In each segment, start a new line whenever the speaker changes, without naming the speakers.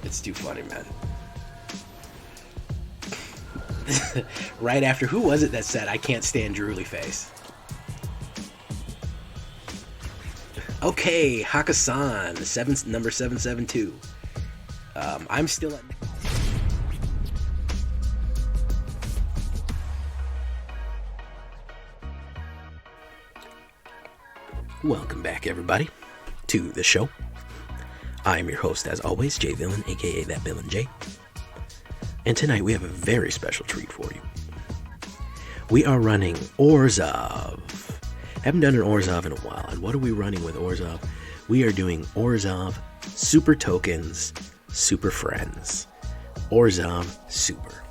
It's too funny, man. Right after, who was it that said, I can't stand drooly face? Okay, Hakasan, number 772. I'm still at... Welcome back, everybody, to the show. I am your host, as always, J Villain, aka That Villain J. And tonight we have a very special treat for you. We are running Orhzov. Haven't done an Orhzov in a while. And what are we running with Orhzov? We are doing Orhzov Super Tokens, Super Friends. Orhzov Super.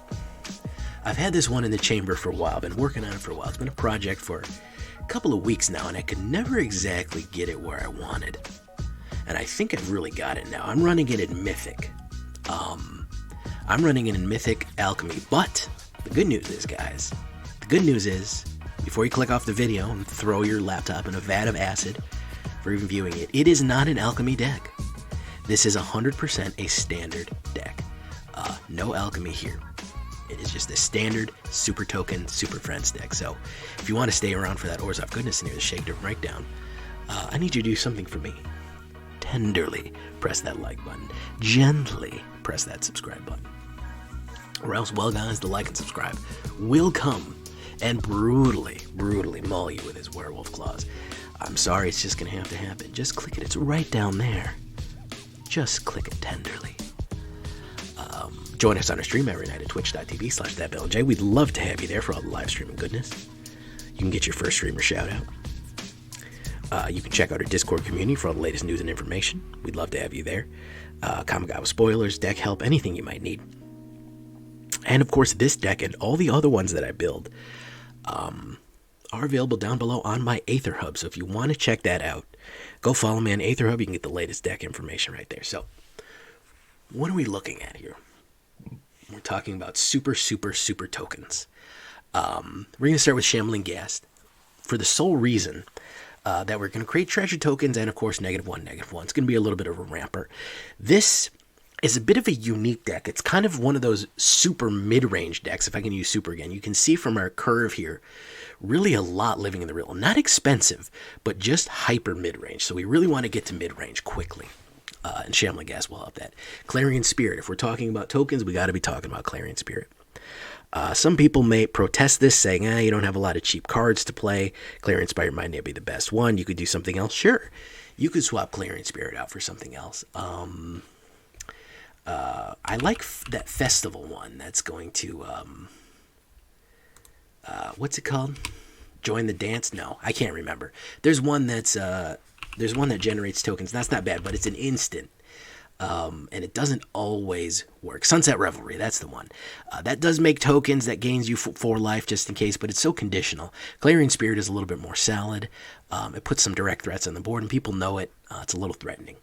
I've had this one in the chamber for a while. Been working on it for a while. It's been a project for a couple of weeks now, and I could never exactly get it where I wanted. And I think I've really got it now. I'm running it in Mythic. I'm running it in Mythic Alchemy. But the good news is, guys, before you click off the video and throw your laptop in a vat of acid for even viewing it, it is not an alchemy deck. This is 100% a standard deck. No alchemy here. It is just a standard super token, super friends deck. So if you want to stay around for that Orhzov goodness near the Shakedown Breakdown, I need you to do something for me. Tenderly press that like button. Gently press that subscribe button. Or else, well guys, the like and subscribe will come and brutally maul you with his werewolf claws. I'm sorry, it's just going to have to happen. Just click it. It's right down there. Just click it tenderly. Join us on our stream every night at twitch.tv/thatbellj. We'd love to have you there for all the live streaming goodness. You can get your first streamer shout out. You can check out our Discord community for all the latest news and information. We'd love to have you there. Kamigawa spoilers, deck help, anything you might need. And of course, this deck and all the other ones that I build are available down below on my AetherHub. So if you want to check that out, go follow me on AetherHub. You can get the latest deck information right there. So what are we looking at here? We're talking about super tokens. We're going to start with Shambling Ghast for the sole reason that we're going to create treasure tokens and, of course, -1, -1. It's going to be a little bit of a ramper. This is a bit of a unique deck. It's kind of one of those super mid-range decks, if I can use super again. You can see from our curve here, really a lot living in the real. Not expensive, but just hyper mid-range. So we really want to get to mid-range quickly. And Shambling Ghast will help that. Clarion Spirit. If we're talking about tokens, we got to be talking about Clarion Spirit. Some people may protest this, saying, you don't have a lot of cheap cards to play. Clarion Spirit might not be the best one. You could do something else. Sure, you could swap Clarion Spirit out for something else. I like that festival one that's going to, what's it called? Join the Dance? No, I can't remember. There's one that's, there's one that generates tokens. That's not bad, but it's an instant. And it doesn't always work. Sunset Revelry, that's the one. That does make tokens that gains you 4 life just in case, but it's so conditional. Clarion Spirit is a little bit more solid. It puts some direct threats on the board, and people know it. It's a little threatening.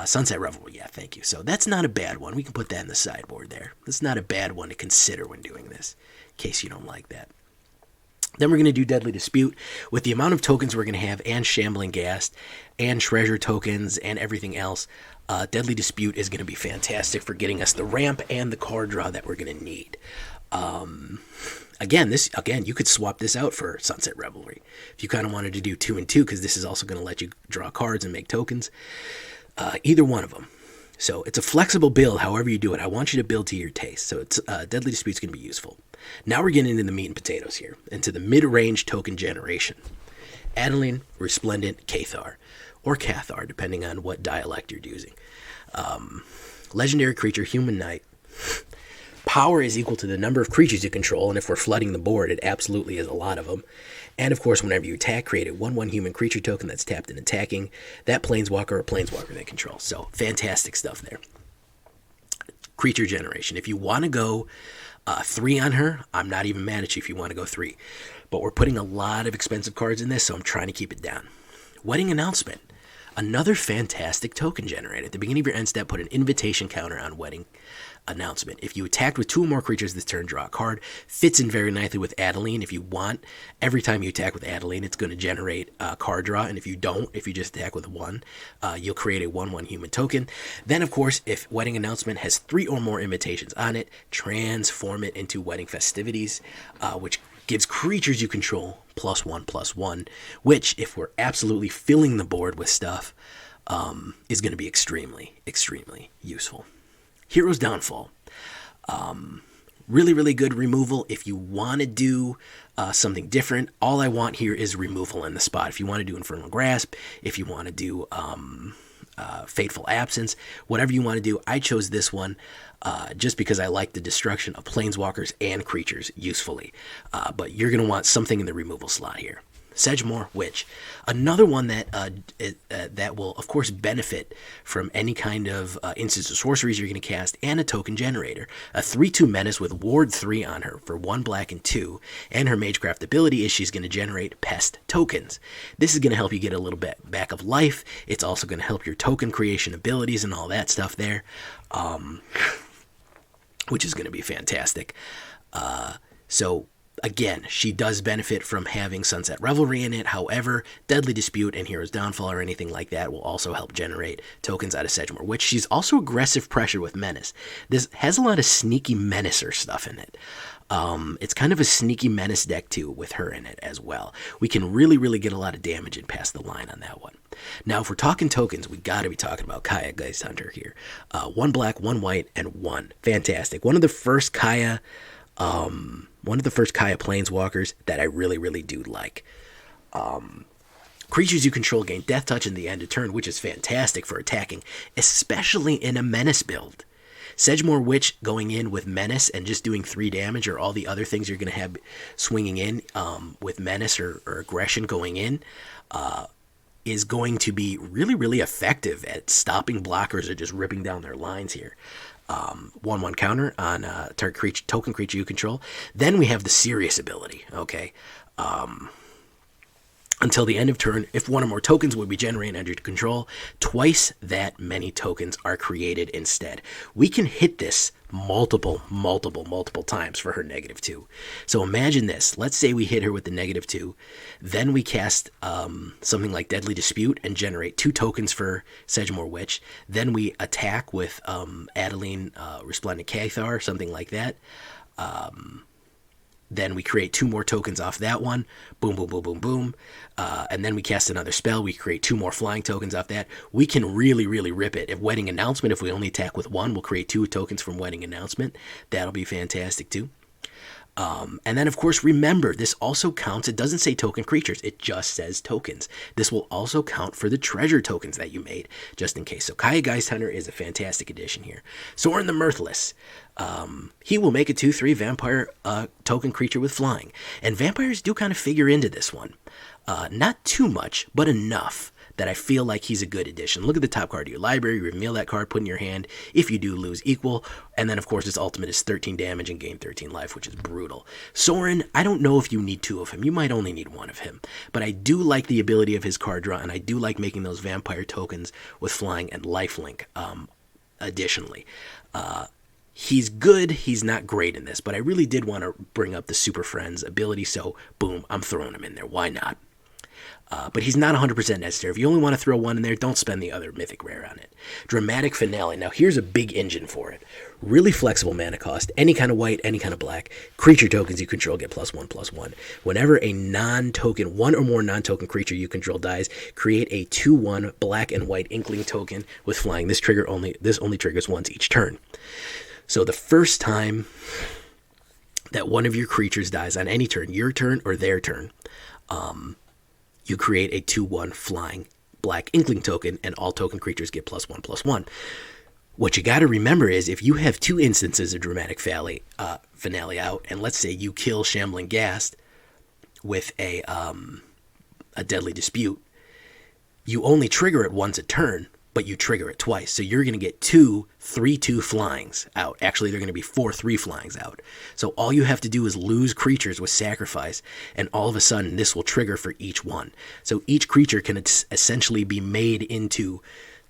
Sunset Revelry, yeah, thank you. So that's not a bad one. We can put that in the sideboard there. That's not a bad one to consider when doing this, in case you don't like that. Then we're going to do Deadly Dispute. With the amount of tokens we're going to have, and Shambling Ghast, and treasure tokens, and everything else, Deadly Dispute is going to be fantastic for getting us the ramp and the card draw that we're going to need. Again, you could swap this out for Sunset Revelry. If you kind of wanted to do 2 and 2, because this is also going to let you draw cards and make tokens. Either one of them. So it's a flexible build, however you do it. I want you to build to your taste. So it's Deadly Dispute's going to be useful. Now we're getting into the meat and potatoes here, into the mid-range token generation. Adeline, Resplendent, Cathar, or Cathar, depending on what dialect you're using. Legendary creature, Human Knight. Power is equal to the number of creatures you control, and if we're flooding the board, it absolutely is a lot of them. And of course, whenever you attack, create a 1/1 human creature token that's tapped and attacking that Planeswalker or Planeswalker they control. So, fantastic stuff there. Creature generation. If you want to go 3 on her, I'm not even mad at you if you want to go 3. But we're putting a lot of expensive cards in this, so I'm trying to keep it down. Wedding Announcement. Another fantastic token generator. At the beginning of your end step, put an invitation counter on Wedding Announcement. If you attacked with 2 or more creatures this turn, draw a card. Fits in very nicely with Adeline. If you want, every time you attack with Adeline, it's going to generate a card draw. And if you don't, if you just attack with 1, you'll create a 1/1 human token. Then, of course, if Wedding Announcement has 3 or more invitations on it, transform it into Wedding Festivities, which gives creatures you control +1/+1, which, if we're absolutely filling the board with stuff, is going to be extremely, extremely useful. Hero's Downfall. Really, really good removal. If you want to do something different, all I want here is removal in the spot. If you want to do Infernal Grasp, if you want to do Fateful Absence, whatever you want to do, I chose this one just because I like the destruction of planeswalkers and creatures usefully. But you're going to want something in the removal slot here. Sedgemoor Witch, another one that that will, of course, benefit from any kind of instants or sorceries you're going to cast, and a token generator. A 3/2 menace with Ward 3 on her for 1 black and 2, and her Magecraft ability is she's going to generate pest tokens. This is going to help you get a little bit back of life. It's also going to help your token creation abilities and all that stuff there, which is going to be fantastic. So again, she does benefit from having Sunset Revelry in it. However, Deadly Dispute and Hero's Downfall or anything like that will also help generate tokens out of Sedgemoor Witch. She's also aggressive pressure with Menace. This has a lot of sneaky Menacer stuff in it. It's kind of a sneaky Menace deck too with her in it as well. We can really, really get a lot of damage and pass the line on that one. Now, if we're talking tokens, we got to be talking about Kaya Geist Hunter here. 1 black, 1 white, and 1. Fantastic. One of the first Kaya planeswalkers that I really, really do like. Creatures you control gain Death Touch in the end of turn, which is fantastic for attacking, especially in a Menace build. Sedgemoor Witch going in with Menace and just doing 3 damage, or all the other things you're going to have swinging in with Menace or Aggression going in, is going to be really, really effective at stopping blockers or just ripping down their lines here. 1/1 counter on target token creature you control. Then we have the serious ability, okay? Until the end of turn, if 1 or more tokens would be generated under your control, twice that many tokens are created instead. We can hit this multiple times for her -2. So imagine this. Let's say we hit her with the -2. Then we cast something like Deadly Dispute and generate 2 tokens for Sedgemoor Witch. Then we attack with Adeline, Resplendent Cathar, something like that. Then we create 2 more tokens off that one. Boom, boom, boom, boom, boom. And then we cast another spell. We create 2 more flying tokens off that. We can really, really rip it. If Wedding Announcement, if we only attack with 1, we'll create 2 tokens from Wedding Announcement. That'll be fantastic too. And then, of course, remember, this also counts. It doesn't say token creatures. It just says tokens. This will also count for the treasure tokens that you made, just in case. So Kaya Geist Hunter is a fantastic addition here. Sorin the Mirthless. He will make a 2/3 vampire token creature with flying. And vampires do kind of figure into this one. Not too much, but enough that I feel like he's a good addition. Look at the top card of your library, reveal that card, put in your hand. If you do, lose equal. And then, of course, his ultimate is 13 damage and gain 13 life, which is brutal. Sorin, I don't know if you need 2 of him. You might only need 1 of him. But I do like the ability of his card draw, and I do like making those vampire tokens with flying and lifelink additionally. He's good. He's not great in this, but I really did want to bring up the Superfriends ability, so boom, I'm throwing him in there. Why not? But he's not 100% necessary. If you only want to throw 1 in there, don't spend the other Mythic Rare on it. Dramatic Finale. Now, here's a big engine for it. Really flexible mana cost. Any kind of white, any kind of black. Creature tokens you control get +1/+1. Whenever a non-token, 1 or more non-token creature you control dies, create a 2/1 black and white Inkling token with flying. This only triggers once each turn. So the first time that one of your creatures dies on any turn, your turn or their turn, you create a 2/1 flying black Inkling token, and all token creatures get +1/+1. What you got to remember is, if you have 2 instances of Dramatic Finale out, and let's say you kill Shambling Ghast with a Deadly Dispute, you only trigger it once a turn, but you trigger it twice. So you're going to get 2 3/2 flyings out. Actually, they're going to be 4/3 flyings out. So all you have to do is lose creatures with sacrifice, and all of a sudden this will trigger for each one. So each creature can essentially be made into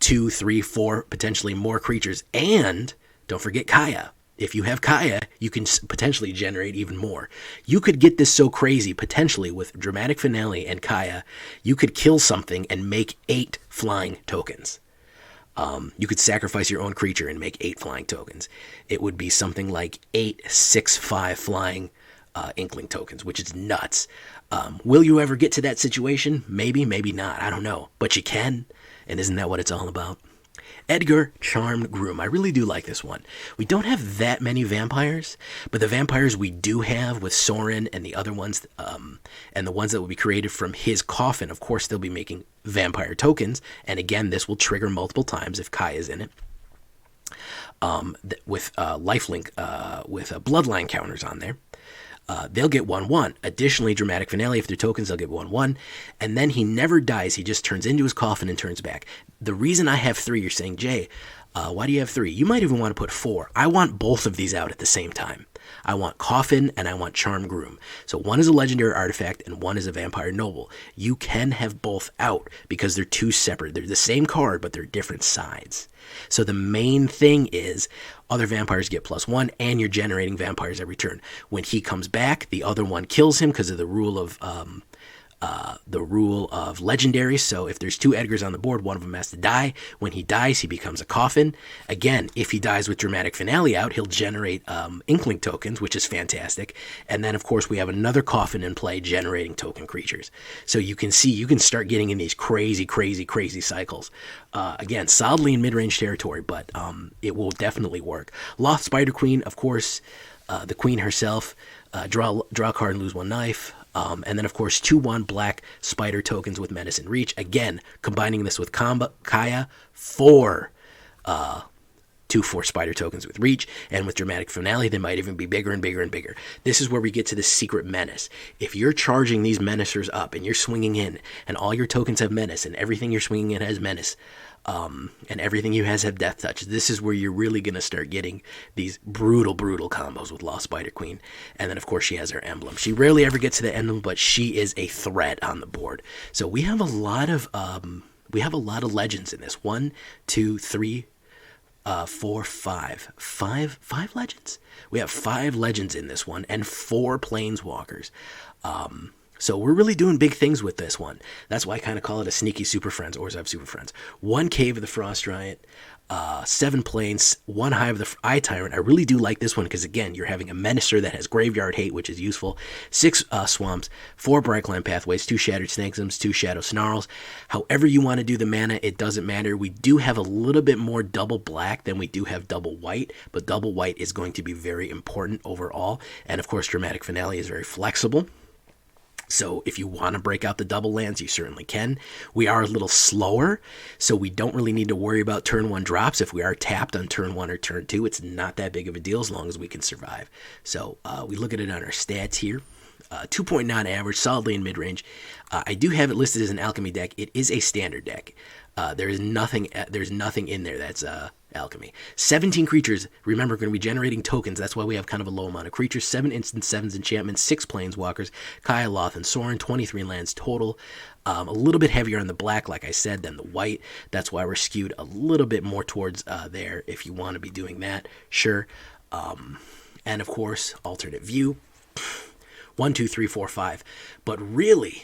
2, 3, 4, potentially more creatures. And don't forget Kaya. If you have Kaya, you can potentially generate even more. You could get this so crazy, potentially, with Dramatic Finale and Kaya, you could kill something and make 8 flying tokens. You could sacrifice your own creature and make 8 flying tokens. It would be something like 8 6/5 flying Inkling tokens, which is nuts. Will you ever get to that situation? Maybe, maybe not. I don't know. But you can, and isn't that what it's all about? Edgar, Charmed Groom. I really do like this one. We don't have that many vampires, but the vampires we do have with Sorin and the other ones, and the ones that will be created from his coffin, of course, they'll be making vampire tokens. And again, this will trigger multiple times if Kai is in it. With lifelink, with bloodline counters on there. They'll get 1/1. Additionally, Dramatic Finale, if they're tokens, they'll get 1/1. And then he never dies. He just turns into his coffin and turns back. The reason I have 3, you're saying, Jay, why do you have 3? You might even want to put 4. I want both of these out at the same time. I want Coffin and I want Charm Groom. So one is a legendary artifact and one is a vampire noble. You can have both out because they're 2 separate. They're the same card, but they're different sides. So the main thing is other vampires get +1 and you're generating vampires every turn. When he comes back, the other one kills him because of the rule of legendaries. So if there's 2 Edgars on the board, one of them has to die. When he dies, he becomes a coffin. Again, if he dies with Dramatic Finale out, he'll generate Inkling tokens, which is fantastic. And then, of course, we have another coffin in play generating token creatures. So you can see, you can start getting in these crazy, crazy, crazy cycles. Again, solidly in mid-range territory, but it will definitely work. Lolth Spider Queen, of course, the queen herself, draw a card and lose 1 life. And then, of course, 2/1 black spider tokens with Menace and Reach. Again, combining this with Kaya, 4 2/4 spider tokens with Reach. And with Dramatic Finale, they might even be bigger and bigger and bigger. This is where we get to the secret Menace. If you're charging these Menacers up and you're swinging in, and all your tokens have Menace, and everything you're swinging in has Menace, and everything you have Death Touch, this is where you're really going to start getting these brutal, brutal combos with Lost Spider Queen. And then, of course, she has her emblem. She rarely ever gets to the emblem, but she is a threat on the board. So we have a lot of legends in this. 1, 2, 3, 4, 5. Five legends? We have 5 legends in this one, and 4 planeswalkers. So we're really doing big things with this one. That's why I kind of call it a sneaky Super Friends, Orhzov Super Friends. 1 Cave of the Frost Giant, 7 Plains, 1 Hive of the Eye Tyrant. I really do like this one because, again, you're having a Menacer that has Graveyard Hate, which is useful. 6 Swamps, 4 Brightclimb Pathways, 2 Shattered Snakesums, 2 Shadow Snarls. However you want to do the mana, it doesn't matter. We do have a little bit more double black than we do have double white, but double white is going to be very important overall. And, of course, Dramatic Finale is very flexible. So if you want to break out the double lands, you certainly can. We are a little slower, so we don't really need to worry about turn 1 drops. If we are tapped on turn 1 or turn 2, it's not that big of a deal as long as we can survive. So we look at it on our stats here. 2.9 average, solidly in mid-range. I do have it listed as an alchemy deck. It is a standard deck. There's nothing in there that's alchemy. 17 creatures. Remember, we're going to be generating tokens. That's why we have kind of a low amount of creatures. 7 instant 7s enchantments, 6 planeswalkers, Kaya, Lolth, and Sorin. 23 lands total. A little bit heavier on the black, like I said, than the white. That's why we're skewed a little bit more towards there. If you want to be doing that, sure. And of course, alternate view. 1, 2, 3, 4, 5. But really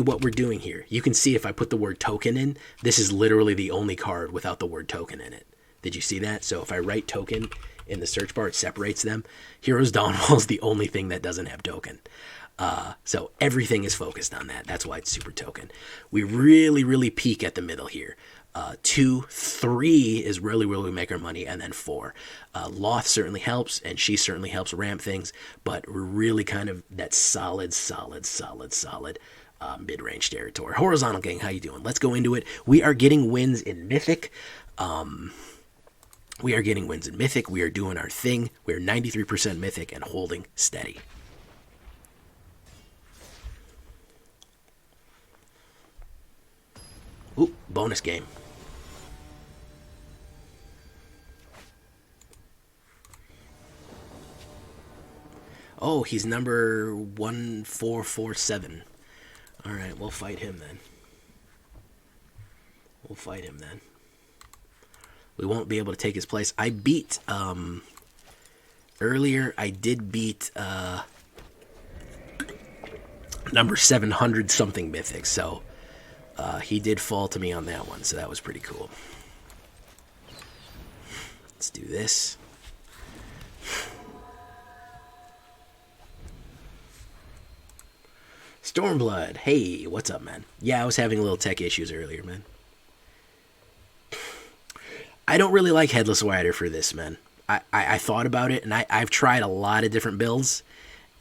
what we're doing here, you can see if I put the word token in, this is literally the only card without the word token in it. Did you see that? So if I write token in the search bar, it separates them. Heroes Dawnwall is the only thing that doesn't have token. So everything is focused on that. That's why it's super token. We really peak at the middle here. 2, 3 is really where we make our money, and then 4. Lolth certainly helps, and she certainly helps ramp things, but we're really kind of that solid mid-range territory. Horizontal Gang, how you doing? Let's go into it. We are getting wins in Mythic. We are doing our thing. We're 93% Mythic and holding steady. Ooh, bonus game. Oh, he's number 1447. Alright, we'll fight him then. We won't be able to take his place. I beat, earlier, I did beat, number 700 something Mythic, so he did fall to me on that one, so that was pretty cool. Let's do this. Stormblood, hey, what's up, man? Yeah, I was having a little tech issues earlier, man. I don't really like Headless Rider for this, man. I thought about it, and I've tried a lot of different builds,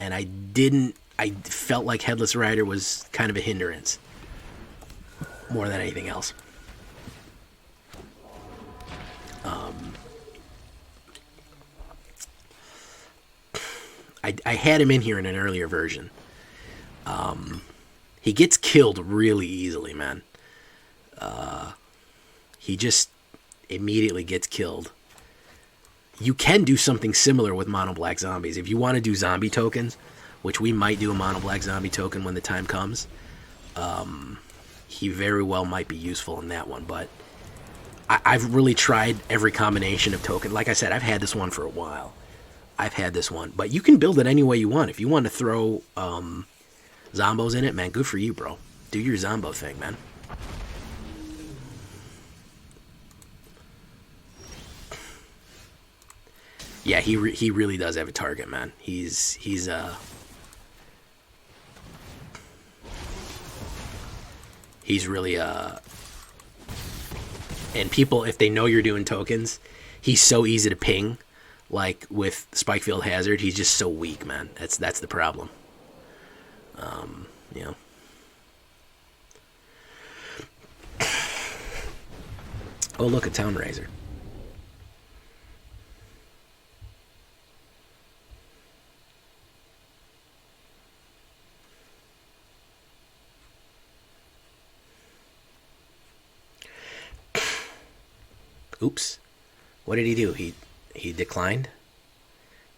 and I felt like Headless Rider was kind of a hindrance more than anything else. I had him in here in an earlier version. He gets killed really easily, man. He just immediately gets killed. You can do something similar with mono black zombies. If you want to do zombie tokens, which we might do a mono black zombie token when the time comes, he very well might be useful in that one. But I've really tried every combination of token. Like I said, I've had this one for a while. But you can build it any way you want. If you want to throw zombos in it, man, good for you, bro. Do your zombo thing, man. Yeah, he really does have a target, man. He's really and people, if they know you're doing tokens, he's so easy to ping. Like with Spikefield Hazard, he's just so weak, man. That's the problem. You know. Oh, look, a Town Raiser. Oops. What did he do? He declined?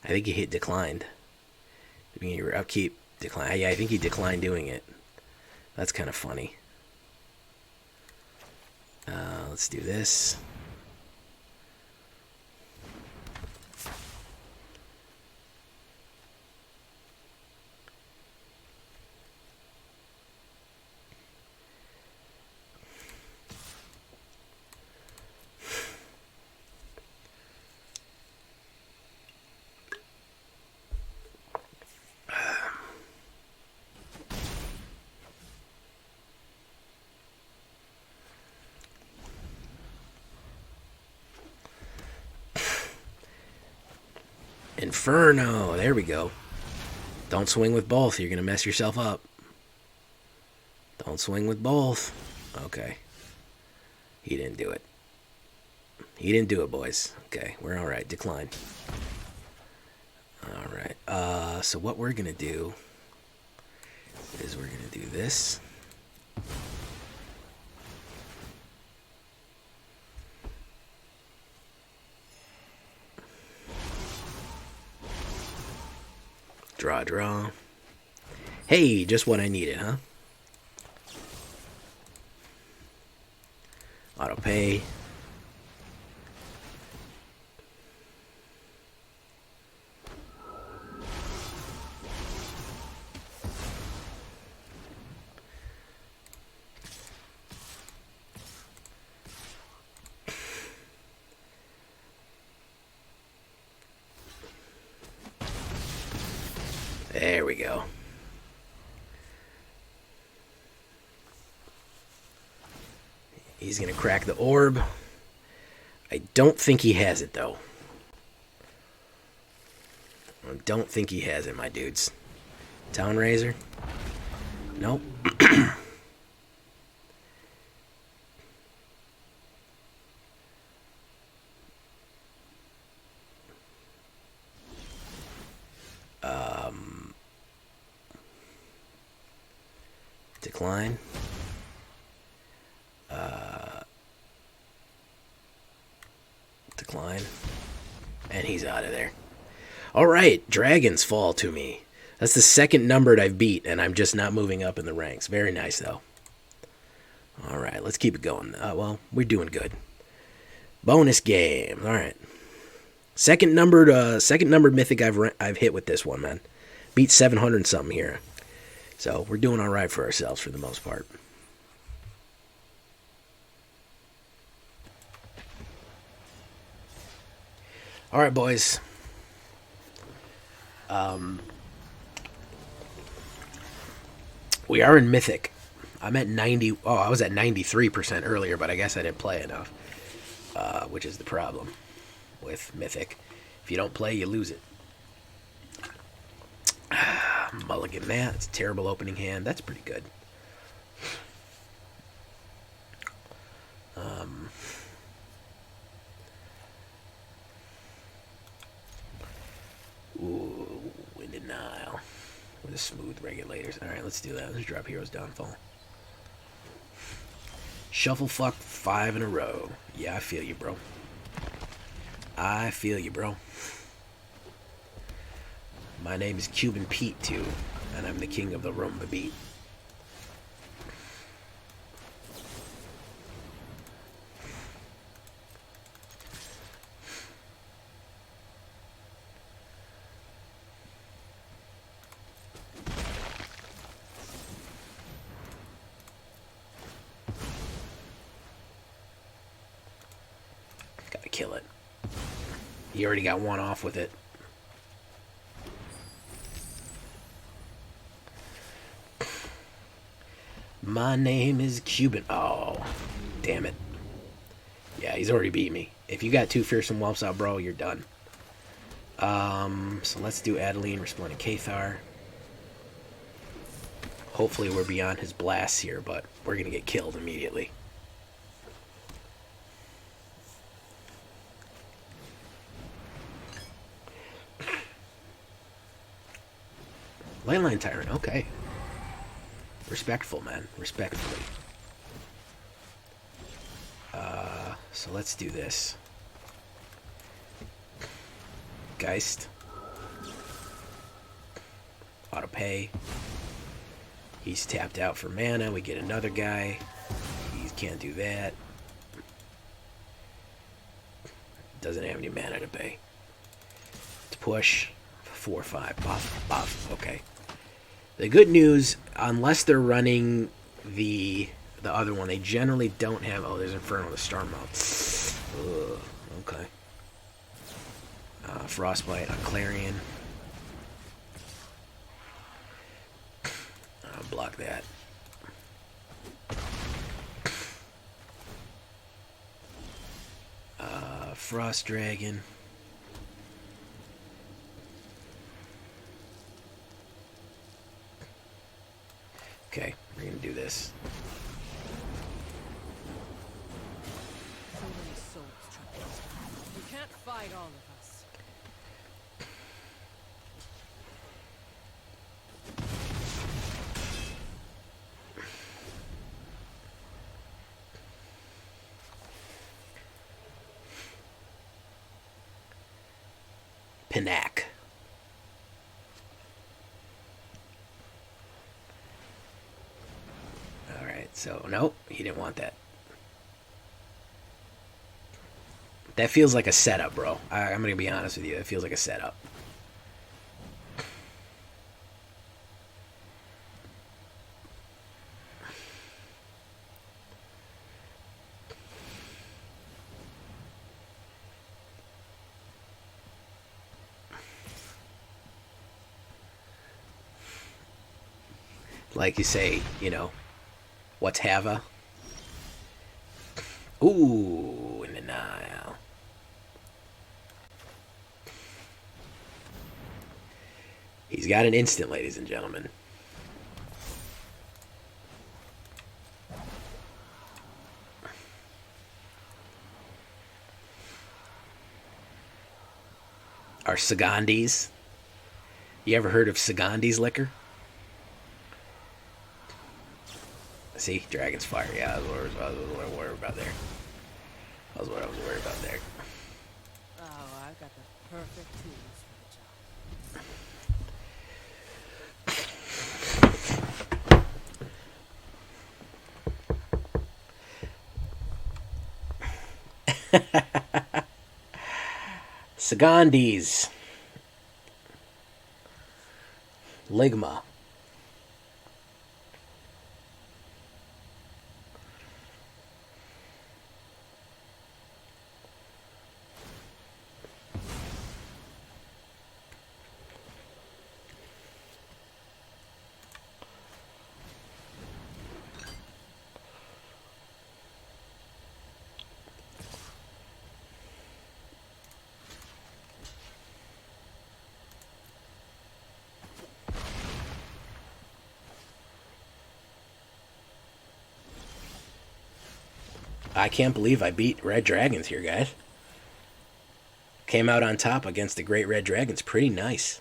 I think he hit declined. Your upkeep decline. Yeah, I think he declined doing it. That's kind of funny. Let's do this. Inferno. There we go. Don't swing with both. You're going to mess yourself up. Don't swing with both. Okay. He didn't do it. He didn't do it, boys. Okay, we're all right. Decline. All right. So what we're going to do is we're going to do this. Draw. Hey, just what I needed, huh? Auto pay. There we go. He's going to crack the orb. I don't think he has it, though. I don't think he has it, my dudes. Town Raiser? Nope. Decline. Decline. And he's out of there. Alright, dragons fall to me. That's the second numbered I've beat, and I'm just not moving up in the ranks. Very nice, though. Alright, let's keep it going. Well, we're doing good. Bonus game. Alright. Second numbered mythic I've hit with this one, man. Beat 700 something here. So we're doing alright for ourselves for the most part. Alright, boys. We are in Mythic. I'm at 90. Oh, I was at 93% earlier, but I guess I didn't play enough. Which is the problem with Mythic. If you don't play, you lose it. Mulligan that. It's a terrible opening hand. That's pretty good. Ooh, in denial. With the smooth regulators. Alright, let's do that. Let's drop Hero's Downfall. Shuffle fuck 5 in a row. Yeah, I feel you, bro. I feel you, bro. My name is Cuban Pete, too, and I'm the king of the rumba beat. Gotta kill it. He already got one off with it. My name is Cuban. Oh, damn it. Yeah, he's already beat me. If you got 2 fearsome whelps out, bro, you're done. So let's do Adeline, Resplendent Cathar. Hopefully we're beyond his blasts here, but we're going to get killed immediately. Leyline Tyrant, okay. Respectful, man. Respectfully. So let's do this. Geist. Auto pay. He's tapped out for mana. We get another guy. He can't do that. Doesn't have any mana to pay. Let's push. 4/5. Buff. Buff. Okay. The good news, unless they're running the other one, they generally don't have... Oh, there's Inferno with a Stormouth. Ugh, okay. Frostbite on Clarion. Block that. Frost Dragon. Okay, we're gonna do this.
So many souls trapped. You can't fight all of us.
Pinac. So, nope, he didn't want that. That feels like a setup, bro. I'm going to be honest with you. It feels like a setup. Like you say, you know, what's Hava? Ooh, in denial. He's got an instant, ladies and gentlemen. Our Sagandis. You ever heard of Sagandis liquor? See, Dragon's Fire. Yeah, that was what I was worried about there. That was what I was worried about there.
Oh, I've got the perfect tools for the job.
Sagandis. Ligma. I can't believe I beat Red Dragons here, guys. Came out on top against the Great Red Dragons. Pretty nice.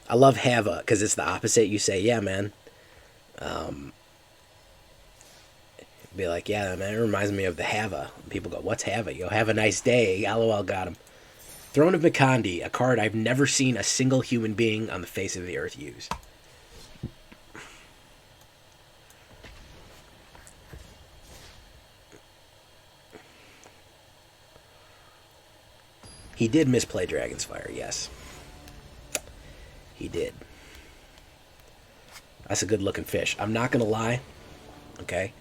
I love Hava, because it's the opposite. You say, yeah, man. Be like, yeah, man, it reminds me of the Hava. People go, what's Hava? You go, have a nice day. LOL, got him. Throne of Makandi, a card I've never seen a single human being on the face of the earth use. He did misplay Dragon's Fire, yes. He did. That's a good looking fish. I'm not going to lie. Okay.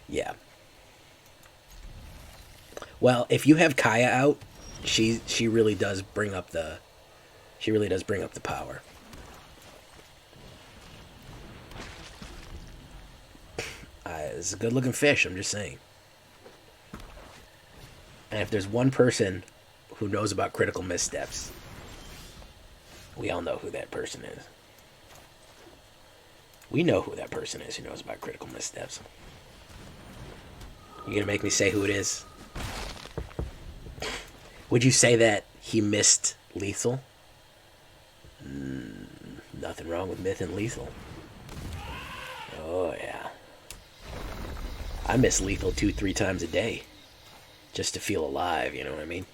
Yeah. Well, if you have Kaya out, she really does bring up the power. It's a good looking fish, I'm just saying. And if there's one person who knows about critical missteps, we all know who that person is. We know who that person is who knows about critical missteps. You gonna make me say who it is? Would you say that he missed lethal? Nothing wrong with myth and lethal. Oh yeah. I miss lethal 2-3 times a day. Just to feel alive, you know what I mean?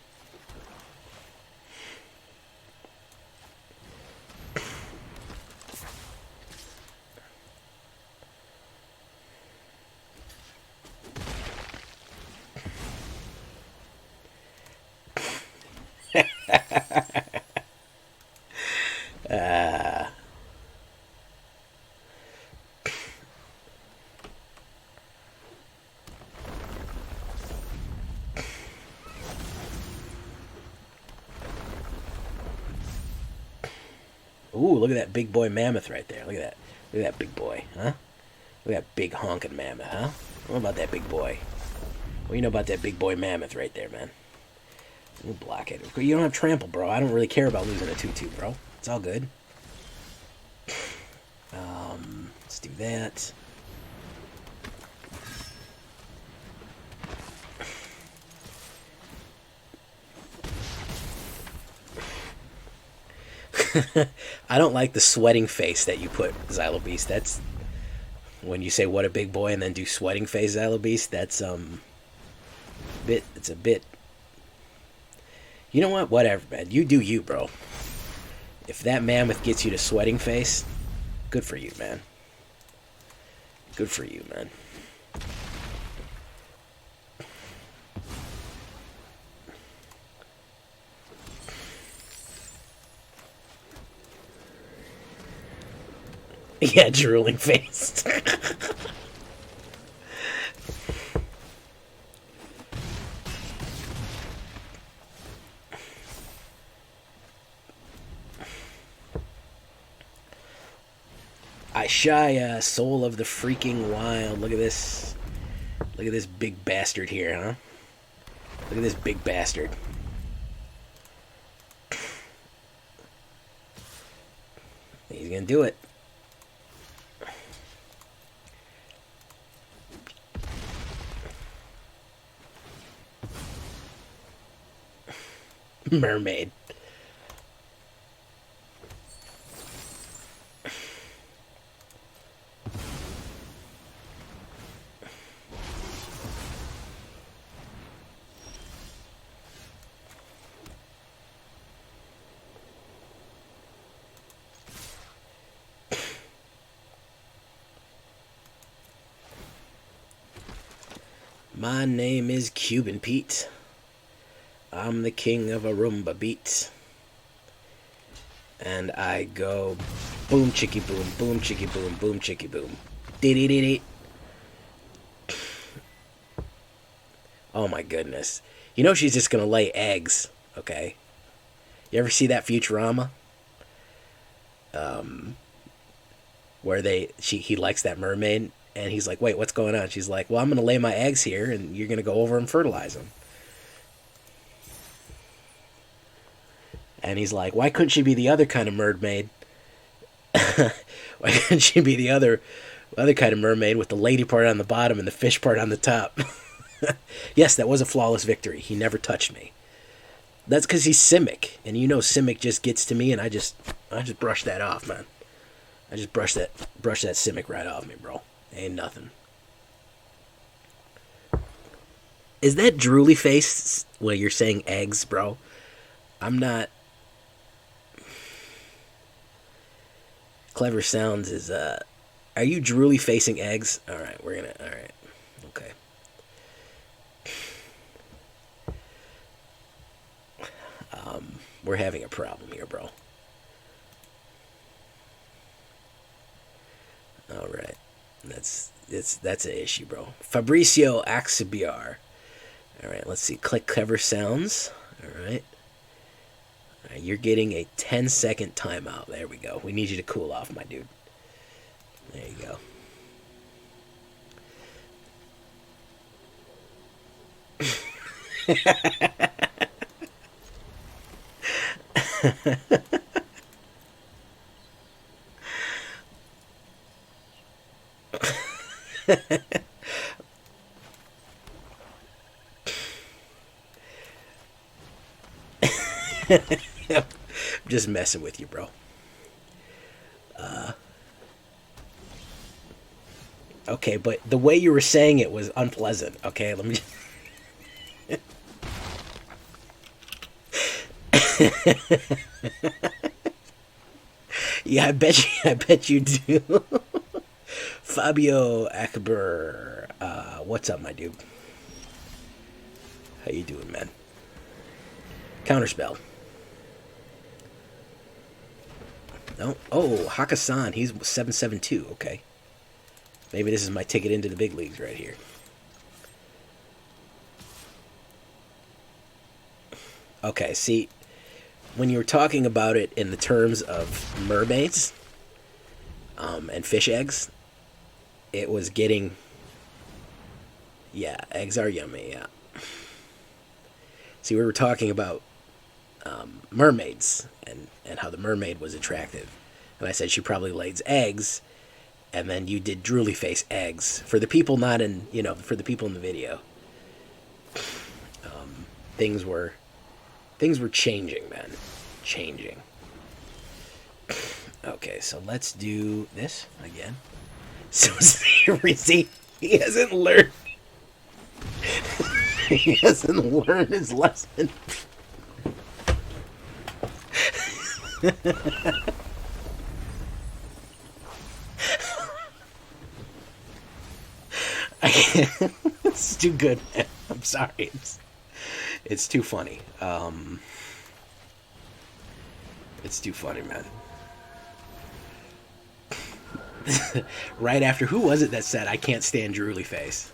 Ooh, look at that big boy mammoth right there. Look at that. Look at that big boy, huh? Look at that big honking mammoth, huh? What about that big boy? What do you know about that big boy mammoth right there, man? We'll block it. You don't have trample, bro. I don't really care about losing a 2-2, bro. It's all good. Let's do that. I don't like the sweating face that you put, Xylobeast. That's when you say what a big boy and then do sweating face, Xylobeast. That's it's a bit. You know what? Whatever, man. You do you, bro. If that mammoth gets you to sweating face, good for you, man. Good for you, man. Yeah, drooling face. Ishaya, soul of the freaking wild. Look at this. Look at this big bastard here, huh? Look at this big bastard. He's gonna do it. Mermaid. My name is Cuban Pete. I'm the king of a Roomba beat. And I go boom chicky boom chicky boom chicky boom. Dee dee dee dee. Oh my goodness. You know she's just gonna lay eggs, okay? You ever see that Futurama? Where he likes that mermaid, and he's like, wait, what's going on? She's like, well, I'm gonna lay my eggs here, and you're gonna go over and fertilize them. And he's like, why couldn't she be the other kind of mermaid? Why couldn't she be the other kind of mermaid with the lady part on the bottom and the fish part on the top? Yes, that was a flawless victory. He never touched me. That's because he's Simic, and you know Simic just gets to me, and I just brush that off, man. I just brush that Simic right off me, bro. Ain't nothing. Is that drooly face when you're saying eggs, bro? I'm not. Clever Sounds is, are you drooly facing eggs? Alright, alright. Okay. We're having a problem here, bro. Alright. That's an issue, bro. Fabricio Axibiar. Alright, let's see. Click Clever Sounds. Alright. You're getting a 10-second timeout. There we go. We need you to cool off, my dude. There you go. I'm just messing with you, bro. Okay, but the way you were saying it was unpleasant. Okay, let me just... Yeah, I bet you do. Fabio Akbar, what's up, my dude? How you doing, man? Counterspell. No. Oh, Hakkasan. He's 772. Okay. Maybe this is my ticket into the big leagues right here. Okay, see, when you were talking about it in the terms of mermaids and fish eggs, it was getting... Yeah, eggs are yummy, yeah. See, we were talking about mermaids and how the mermaid was attractive. And I said she probably lays eggs, and then you did drooly face eggs. For the people not in, for the people in the video, things were changing, man. Changing. Okay, so let's do this again. So seriously, he hasn't learned. He hasn't learned his lesson. I can't. It's too good, man. I'm sorry. It's too funny. It's too funny, man. Right after, who was it that said, I can't stand drooly face?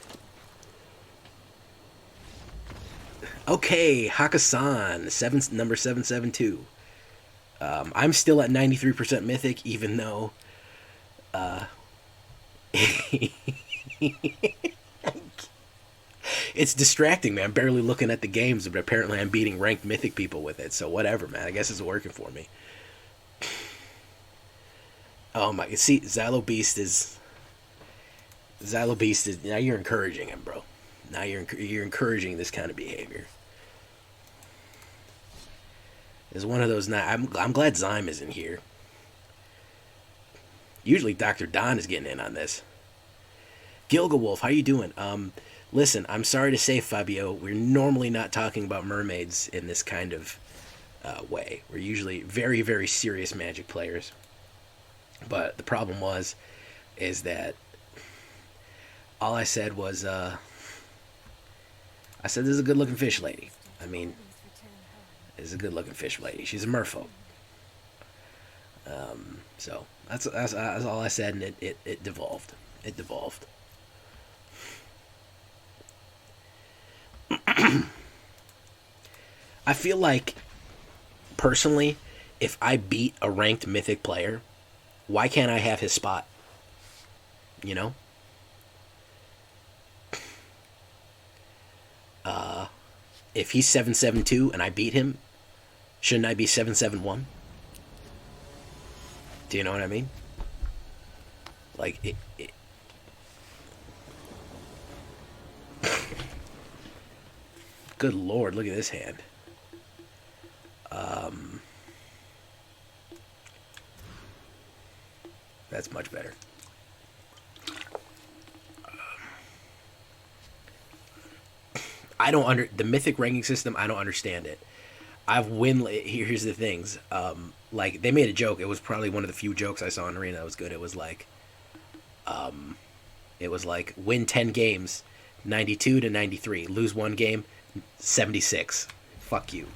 Okay, Hakkasan, number 772. I'm still at 93% Mythic, even though... It's distracting, man. I'm barely looking at the games, but apparently I'm beating ranked Mythic people with it, so whatever, man. I guess it's working for me. Oh my... See, Xylo Beast is... Now you're encouraging him, bro. Now you're encouraging this kind of behavior. It's one of those... I'm glad Zyme isn't here. Usually Dr. Don is getting in on this. Gilgawolf, how you doing? Listen, I'm sorry to say, Fabio, we're normally not talking about mermaids in this kind of way. We're usually very, very serious Magic players. But the problem is that all I said was, I said this is a good looking fish lady. I mean, this is a good looking fish lady. She's a merfolk. So that's all I said, and it devolved. It devolved. I feel like, personally, if I beat a ranked Mythic player, why can't I have his spot? You know? If he's 7-7-2 and I beat him, shouldn't I be 7-7-1? Do you know what I mean? Like, Good lord, look at this hand. That's much better. I don't the Mythic ranking system. I don't understand it. Here's the things. Like, they made a joke. It was probably one of the few jokes I saw in Arena that was good. It was like, win 10 games, 92 to 93. Lose one game, 76. Fuck you.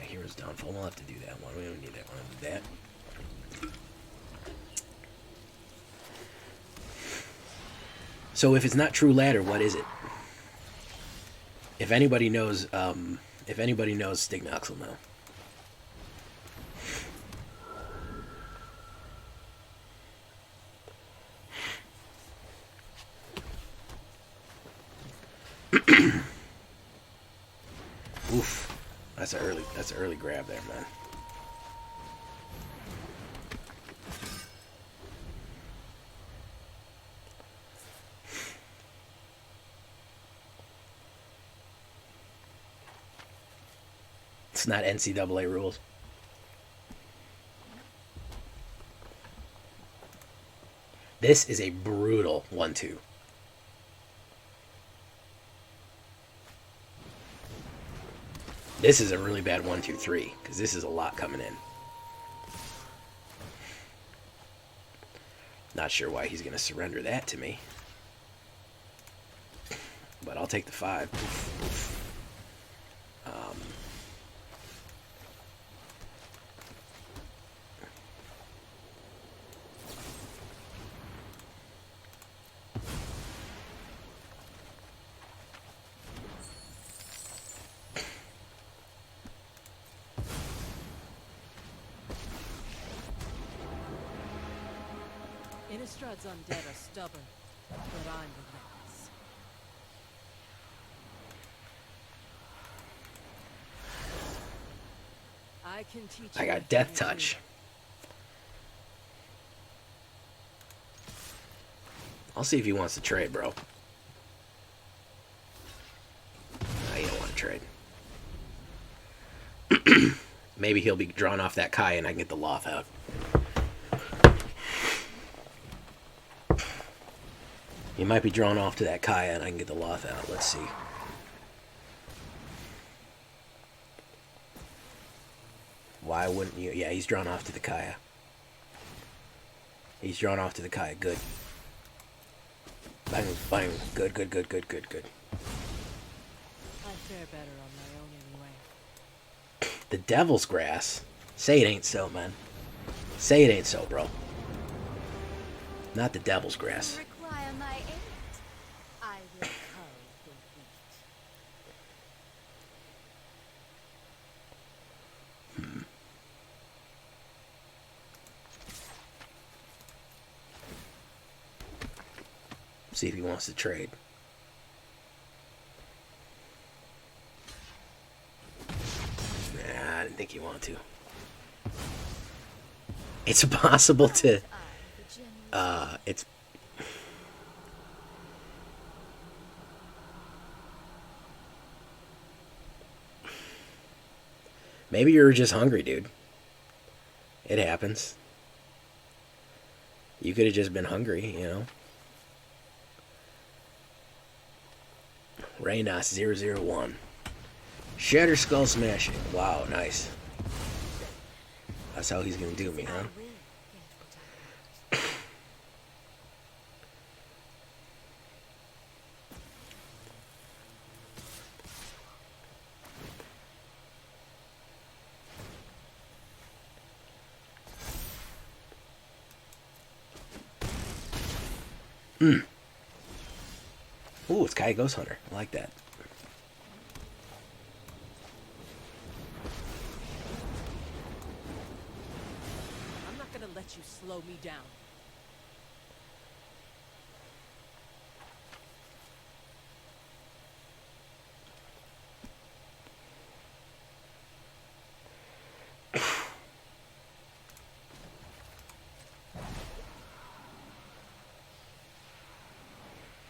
Hero's Downfall. We'll have to do that one. We don't need that one. Do that. So if it's not True Ladder, what is it? If anybody knows, Stignox will know. Oof, that's an early grab there, man. It's not NCAA rules. This is a brutal 1-2. This is a really bad 1-2-3, because this is a lot coming in. Not sure why he's going to surrender that to me. But I'll take the 5.
Innistradz's undead are stubborn, but I'm relentless. I can teach you.
I got Death Touch. I'll see if he wants to trade, bro. No, he don't want to trade. Maybe he'll be drawn off that Kai and I can get the Lolth out. He might be drawn off to that Kaya and I can get the Lolth out. Let's see. Why wouldn't you? Yeah, he's drawn off to the Kaya. He's drawn off to the Kaya. Good. Bang, bang. Good, good, good, good, good, good.
I fare better on my own anyway.
The Devil's Grass? Say it ain't so, man. Say it ain't so, bro. Not the Devil's Grass.
Require my aid. I will cull the wheat.
See if he wants to trade. Nah, I didn't think he wanted to. It's possible to... it's... Maybe you were just hungry, dude. It happens. You could have just been hungry, you know? Raynos 001. Shatter Skull Smashing. Wow, nice. That's how he's gonna do me, huh? Ooh, it's Kai Ghost Hunter. I like that.
I'm not gonna let you slow me down.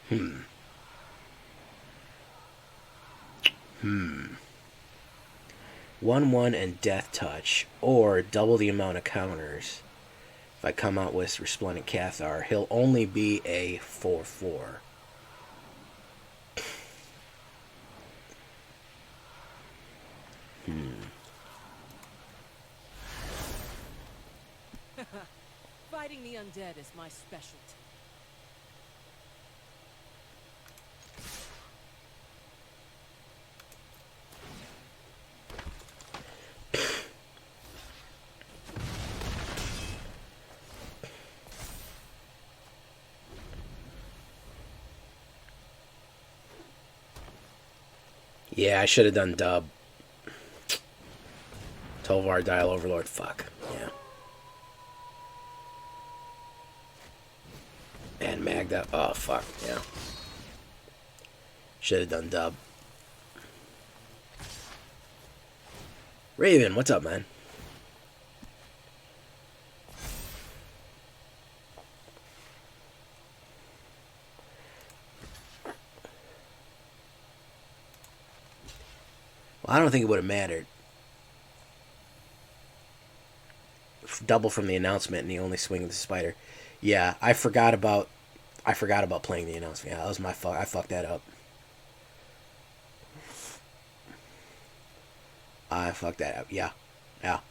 Hmm. 1/1 and Death Touch, or double the amount of counters. If I come out with Resplendent Cathar, he'll only be a 4/4.
Fighting the undead is my specialty.
Yeah, I should have done dub. 12-hour Dial Overlord, fuck. Yeah. And Magda, oh fuck, yeah. Should have done dub. Raven, what's up, man? Well, I don't think it would have mattered. Double from the announcement and the only swing of the spider. Yeah, I forgot about playing the announcement. Yeah, that was my fault. I fucked that up. I fucked that up. Yeah. Yeah.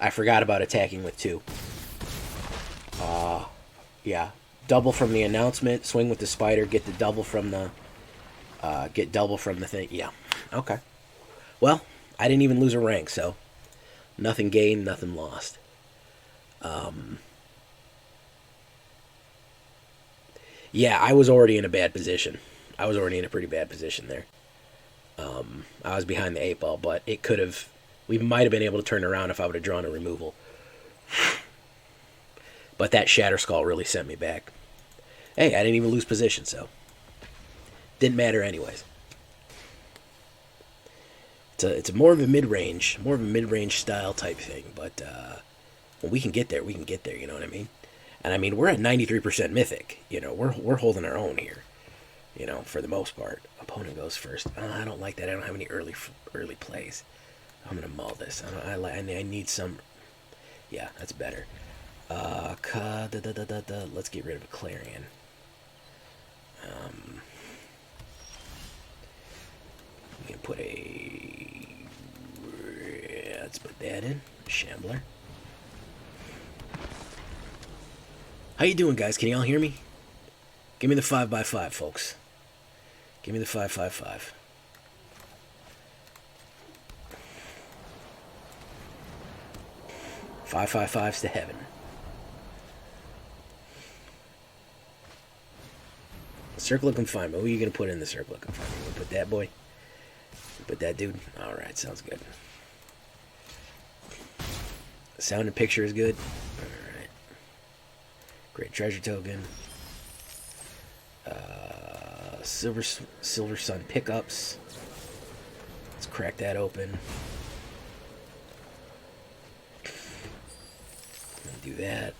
I forgot about attacking with 2. Yeah. Double from the announcement, swing with the spider, get double from the thing. Yeah. Okay. Well, I didn't even lose a rank, so nothing gained, nothing lost. Yeah, I was already in a bad position. I was already in a pretty bad position there. I was behind the 8 ball, but it could have... We might have been able to turn around if I would have drawn a removal. But that Shatter Skull really sent me back. Hey, I didn't even lose position, so... Didn't matter anyways. It's more of a mid-range style type thing, but when we can get there, you know what I mean? And I mean, we're at 93% Mythic, you know, we're holding our own here, you know, for the most part. Opponent goes first. I don't like that. I don't have any early plays. I'm gonna mull this. I need some. Yeah, that's better. Let's get rid of a Clarion. We can put let's put that in. Shambler. How you doing, guys? Can y'all hear me? Give me the 5x5, folks. Give me the 555. Five, 5/5s to heaven. Circle of Confinement. What are you going to put in the Circle of Confinement? You going to put that boy? Put that dude? Alright, sounds good. Sound and picture is good. Alright. Great Treasure Token. Silver Sun pickups. Let's crack that open. Do that.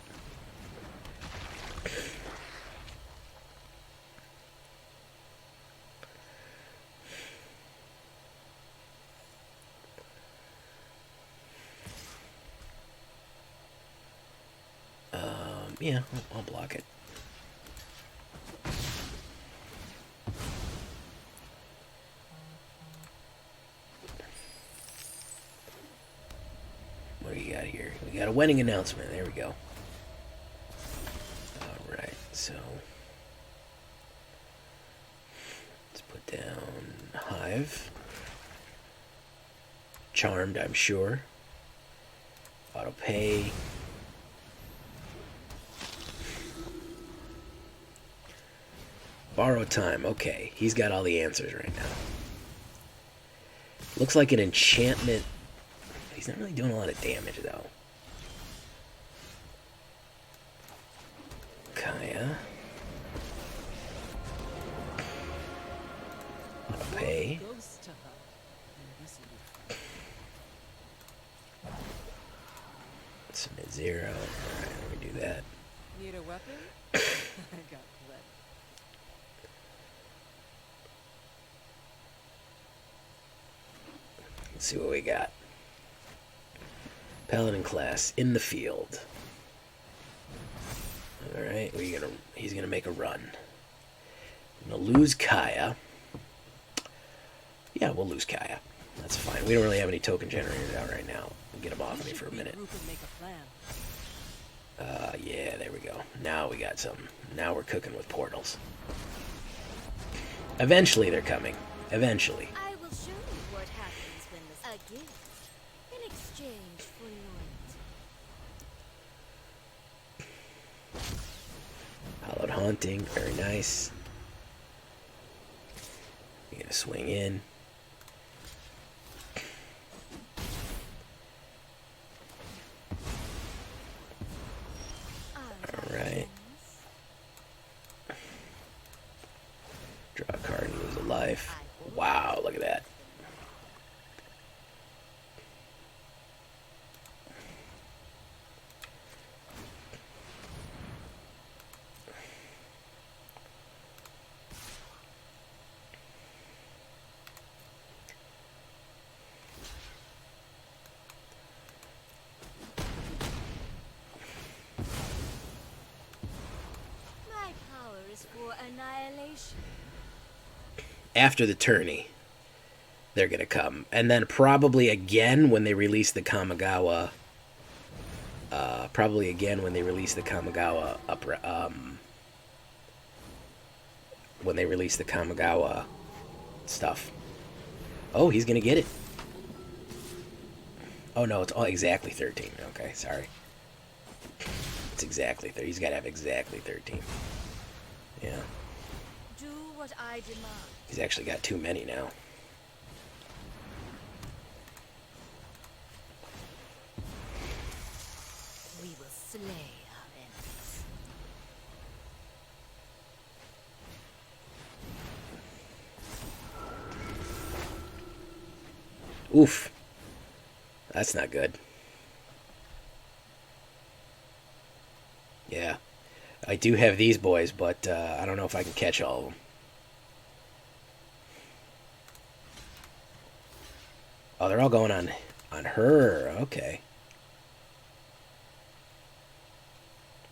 Yeah, I'll block it. What do you got here? We got a wedding announcement. There we go. Alright, so let's put down Hive. Charmed, I'm sure. Auto pay. Borrow time. Okay, he's got all the answers right now. Looks like an enchantment. He's not really doing a lot of damage, though. Kaya. I'll pay.
Ghost to her. And this'll be fun.
Submit 0. Alright, let me do that.
Need a weapon? I got plenty.
Let's see what we got. Paladin class in the field. Alright, he's gonna make a run. I'm gonna lose Kaya. Yeah, we'll lose Kaya. That's fine. We don't really have any token generators out right now. We'll get them off me for a minute. Yeah, there we go. Now we got some. Now we're cooking with portals. Eventually they're coming. Eventually.
I will show you what happens when a gift in exchange for loyalty.
Hallowed Haunting, very nice. You're gonna swing in. Alright. Draw a card and lose a life. Wow, look at that.
My power is for annihilation.
After the tourney, they're gonna come, and then probably again when they release the Kamigawa. Probably again when they release the Kamigawa when they release the Kamigawa stuff. Oh, he's gonna get it. Oh no, it's all exactly 13. Okay, sorry. It's exactly 30. He's gotta have exactly 13. Yeah.
Do what I demand.
He's actually got too many now.
We will slay our enemies.
Oof. That's not good. Yeah. I do have these boys, but I don't know if I can catch all of them. Oh, they're all going on her. Okay.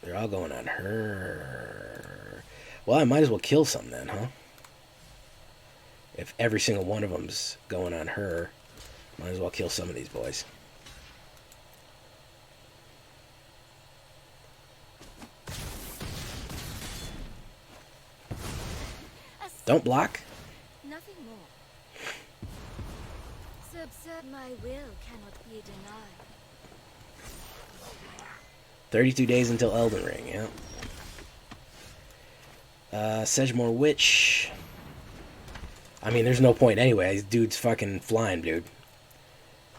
They're all going on her. Well, I might as well kill some then, huh? If every single one of them's going on her, might as well kill some of these boys. Don't block.
Nothing more. Subserve my will cannot be denied.
32 days until Elden Ring, yeah. Sedgemoor Witch. I mean, there's no point anyway. This dude's fucking flying, dude.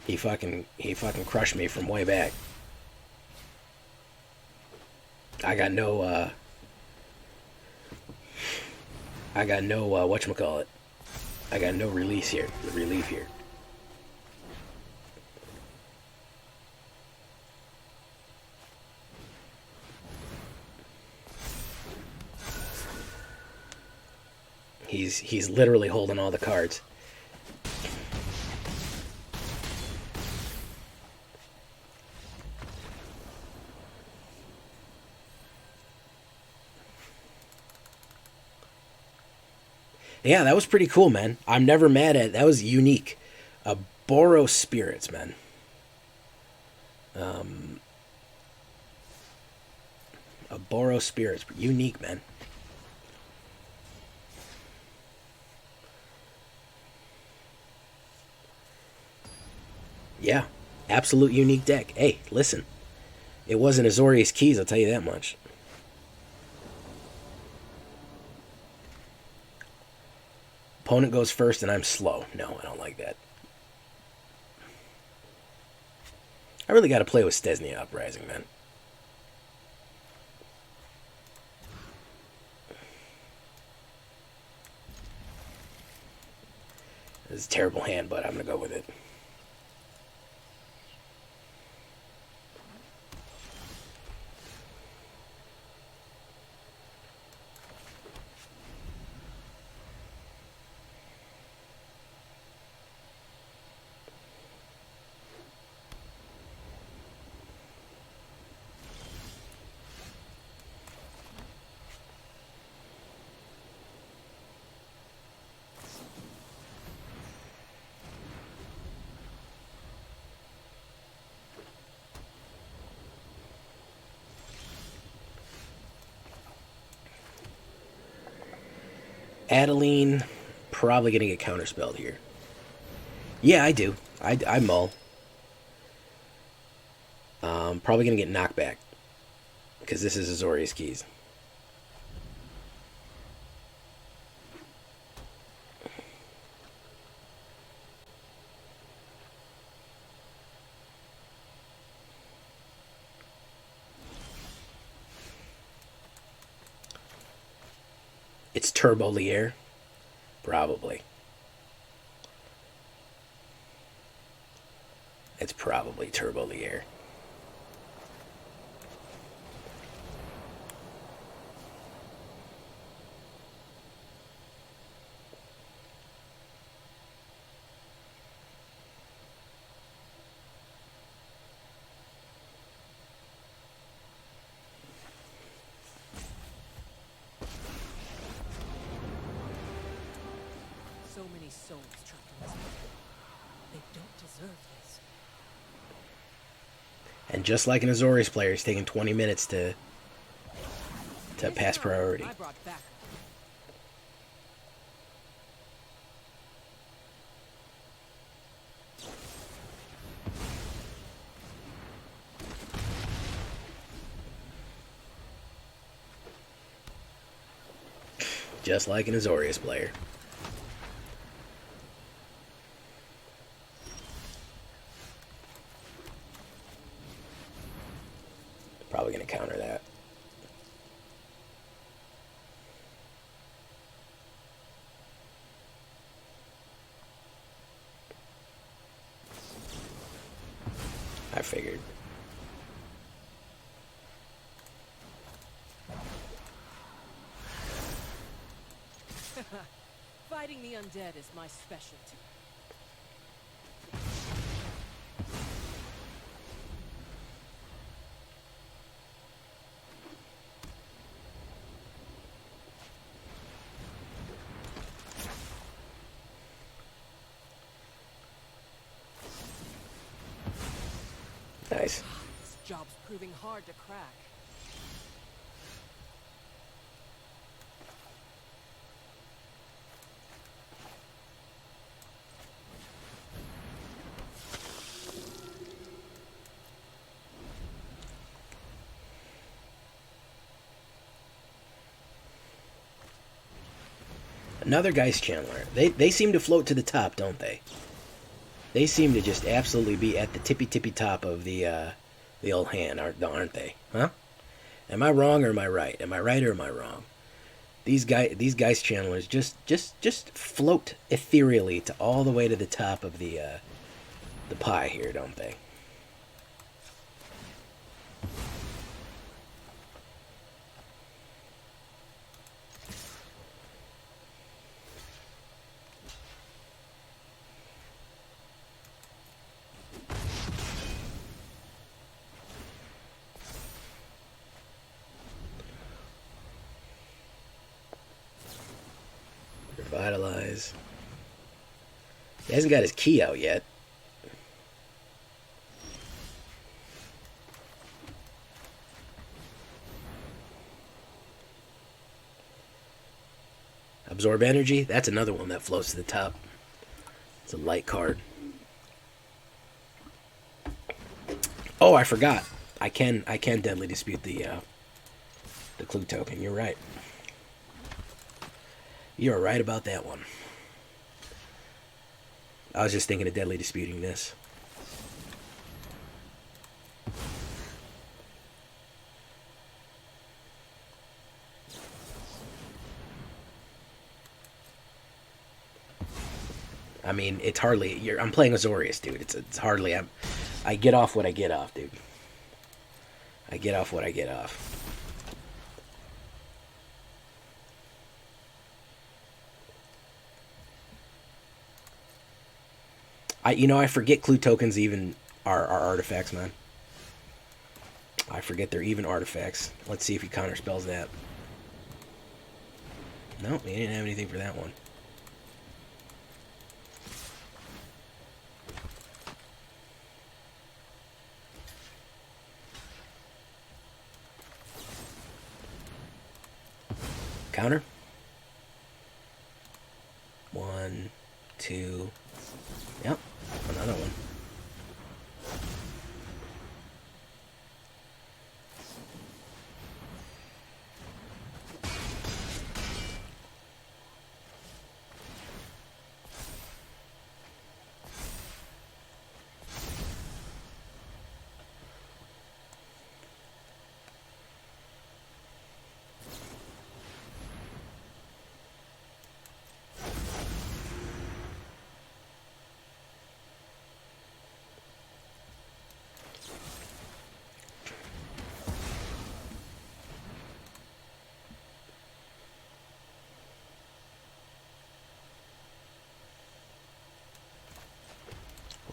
He fucking crushed me from way back. I got no, whatchamacallit. I got no relief here. He's literally holding all the cards. Yeah, that was pretty cool, man. I'm never mad at it. That was unique. Boros Spirits, man. Boros Spirits. Unique, man. Yeah, absolute unique deck. Hey, listen. It wasn't Azorius Keys, I'll tell you that much. Opponent goes first and I'm slow. No, I don't like that. I really got to play with Stesnia Uprising, man. This is a terrible hand, but I'm going to go with it. Adeline, probably going to get counterspelled here. Yeah, I do. I mull. Probably going to get knocked back. Because this is Azorius Keys. It's Turbo Lier? Probably. It's probably Turbo Lier.
So many souls trapped in this world. They don't deserve this.
And just like an Azorius player, it's taking 20 minutes to pass priority.
I brought back.
Just like an Azorius player. Probably going to counter that. I figured.
Fighting the undead is my specialty.
Nice.
This job's proving hard to crack.
Another Geist Channeler. They seem to float to the top, don't they? They seem to just absolutely be at the tippy top of the old hand, aren't they? Huh? Am I wrong or am I right? Am I right or am I wrong? These Geist Channelers just float ethereally to all the way to the top of the pie here, don't they? Revitalize. He hasn't got his key out yet. Absorb energy. That's another one that floats to the top. It's a light card. Oh, I forgot. I can deadly dispute the clue token. You're right. You're right about that one. I was just thinking of deadly disputing this. I mean, it's hardly... I'm playing Azorius, dude. It's hardly... I get off what I get off, dude. I get off what I get off. I forget clue tokens even are artifacts, man. I forget they're even artifacts. Let's see if he counterspells that. No, he didn't have anything for that one. Counter. 1, 2. Yep, another one.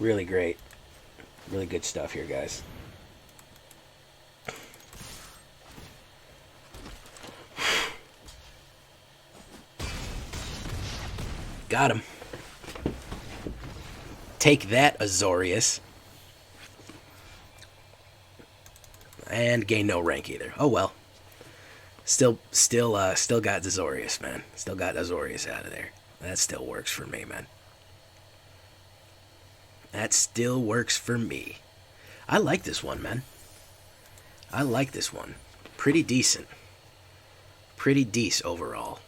Really great. Really good stuff here, guys. Got him. Take that, Azorius. And gain no rank either. Oh well. Still got Azorius, man. Still got Azorius out of there. That still works for me, man. That still works for me. I like this one, man. I like this one. Pretty decent. Pretty decent overall.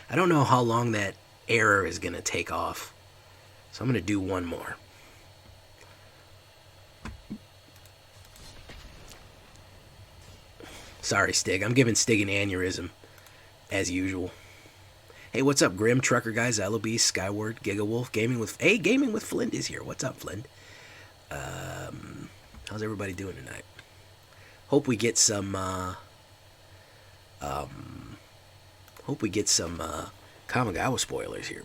I don't know how long that error is going to take off. So I'm going to do one more. Sorry, Stig. I'm giving Stig an aneurysm, as usual. Hey, what's up, Grim, Trucker Guys, Eloby, Skyward, Gigawolf, Gaming with... Hey, Gaming with Flint is here. What's up, Flint? How's everybody doing tonight? Hope we get some, Kamigawa spoilers here.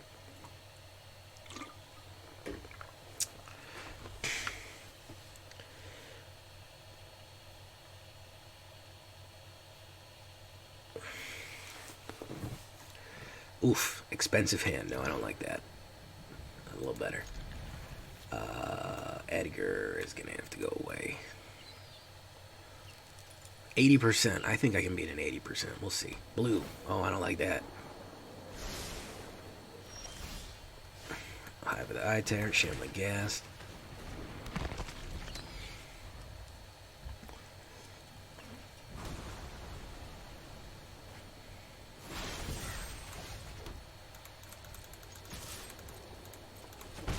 Oof, expensive hand. No, I don't like that. A little better. Edgar is going to have to go away. 80%. I think I can beat an 80%. We'll see. Blue. Oh, I don't like that. Hive of the Eye Tyrant, Shambling Ghast.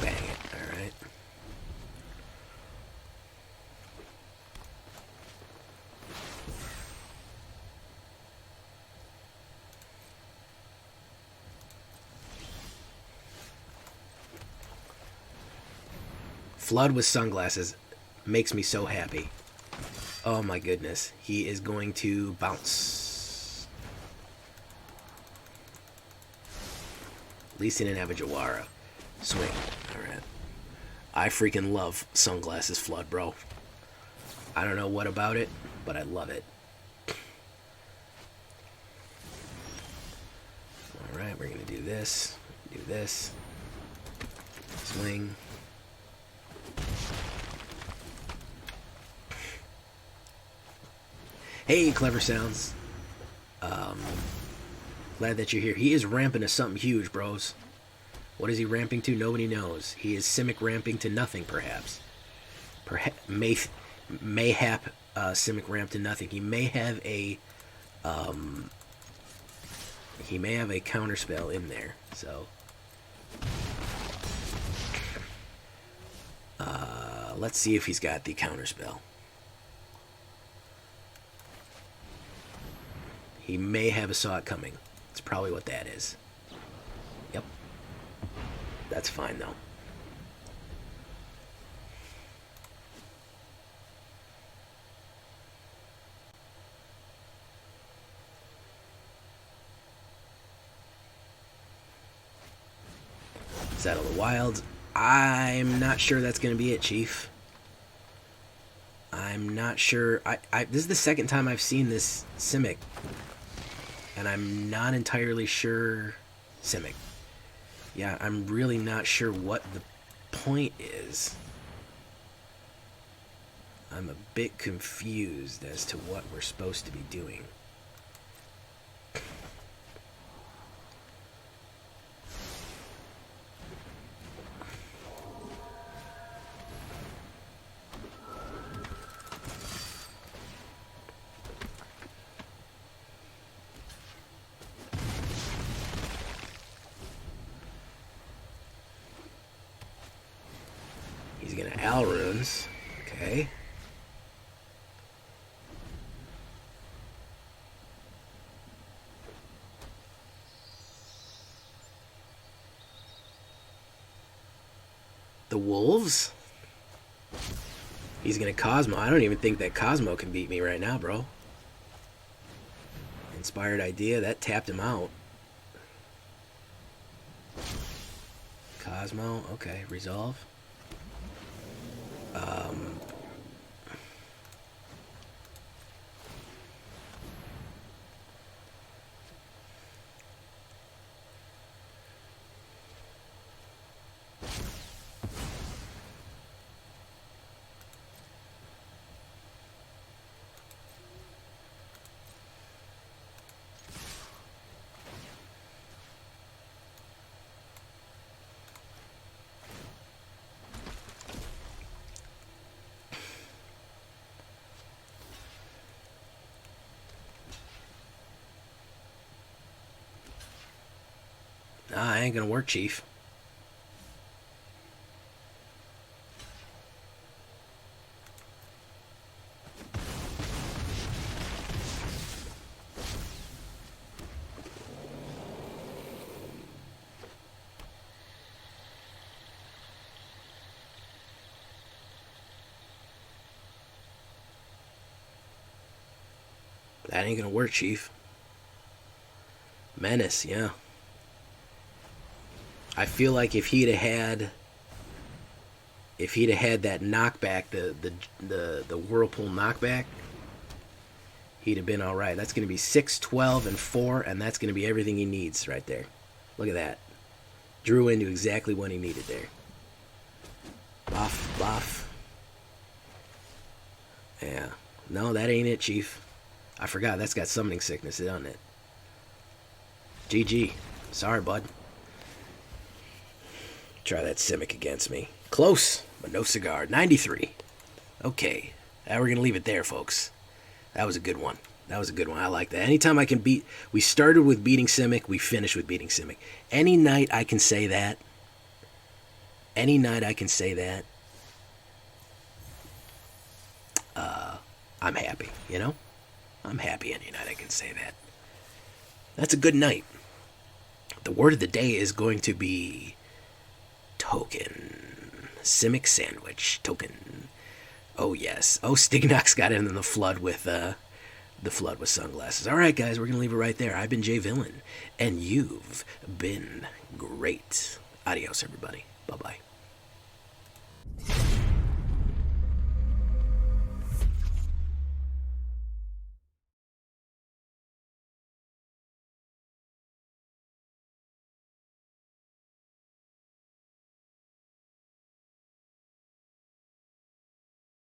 Bang it. Alright. Flood with sunglasses makes me so happy. Oh my goodness. He is going to bounce. At least he didn't have a Jawara. Swing. Alright. I freaking love sunglasses Flood, bro. I don't know what about it, but I love it. Alright, we're going to do this. Do this. Swing. Hey, Clever Sounds. Glad that you're here. He is ramping to something huge, bros. What is he ramping to? Nobody knows. He is Simic ramping to nothing, perhaps. Mayhap Simic ramp to nothing. He may have a counterspell in there. So let's see if he's got the counterspell. He may have a Saw It Coming. That's probably what that is. Yep. That's fine though. Settle the Wilds. I'm not sure that's going to be it, Chief. I'm not sure. This is the second time I've seen this Simic. And I'm not entirely sure. Simic. Yeah, I'm really not sure what the point is. I'm a bit confused as to what we're supposed to be doing. He's gonna Alrunes. Okay. The Wolves? He's gonna Cosmo. I don't even think that Cosmo can beat me right now, bro. Inspired Idea, that tapped him out. Cosmo, okay, Resolve. Nah, ain't gonna work, Chief. That ain't gonna work, Chief. Menace, yeah. I feel like if he'd have had that knockback, the Whirlpool knockback, he'd have been all right. That's going to be 6, 12, and 4, and that's going to be everything he needs right there. Look at that. Drew into exactly what he needed there. Buff, buff. Yeah. No, that ain't it, Chief. I forgot. That's got summoning sickness, doesn't it? GG. Sorry, bud. Try that Simic against me. Close, but no cigar. 93. Okay. Now we're going to leave it there, folks. That was a good one. That was a good one. I like that. Anytime I can beat... We started with beating Simic. We finished with beating Simic. Any night I can say that. Any night I can say that. I'm happy, you know? I'm happy any night I can say that. That's a good night. The word of the day is going to be... Token. Simic Sandwich. Token. Oh, yes. Oh, Stignox got in the flood with sunglasses. All right, guys, we're going to leave it right there. I've been Jay Villain, and you've been great. Adios, everybody. Bye-bye.